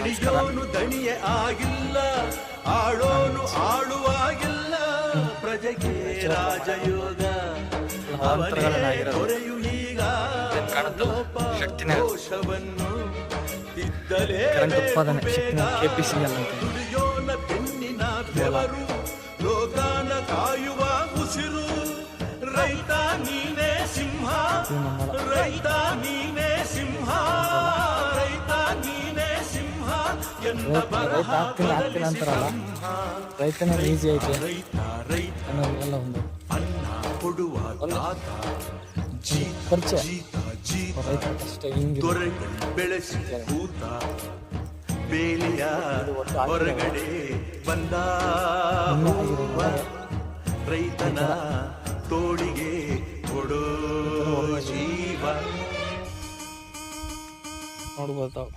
ದಣಿಯೋನು ದಣಿಯೇ ಆಗಿಲ್ಲ, ಆಳೋನು ಆಳುವಾಗಿಲ್ಲ, ಪ್ರಜೆಗೆ ರಾಜಯೋಗ ಅವನೇ ದೊರೆಯು ಈಗ ದೋಷವನ್ನು ತಿದ್ದಲೇ ದುಡಿಯೋನ ಬೆನ್ನಿನ ಬೆವರು ಲೋಕಾನ ಕಾಯುವ ಉಸಿರು, ರೈತ ನೀನೇ ಸಿಂಹ, ರೈತ ನೀನೇ ಸಿಂಹ, ರೈತ ನೀನೇ ಸಿಂಹ ಎಂದ ಬರಹ ರೈತನ ಈಸಿ ಐತೆ ರೈತ ರೈತ ಎಲ್ಲ ಒಂದು ಅನ್ನ ಕೊಡುವ ತಾತ, ಜೀತ ಜೀತ ಜೀತ ದೊರೆಗಳು ಬೆಳೆಸಿ ಕೂತ, ಬೇಲಿಯ ಹೊರಗಡೆ ಬಂದ ರೈತನ ತೋಳಿಗೆ ಕೊಡೋ ಜೀವ ನೋಡ್ಬೋದಾವ್.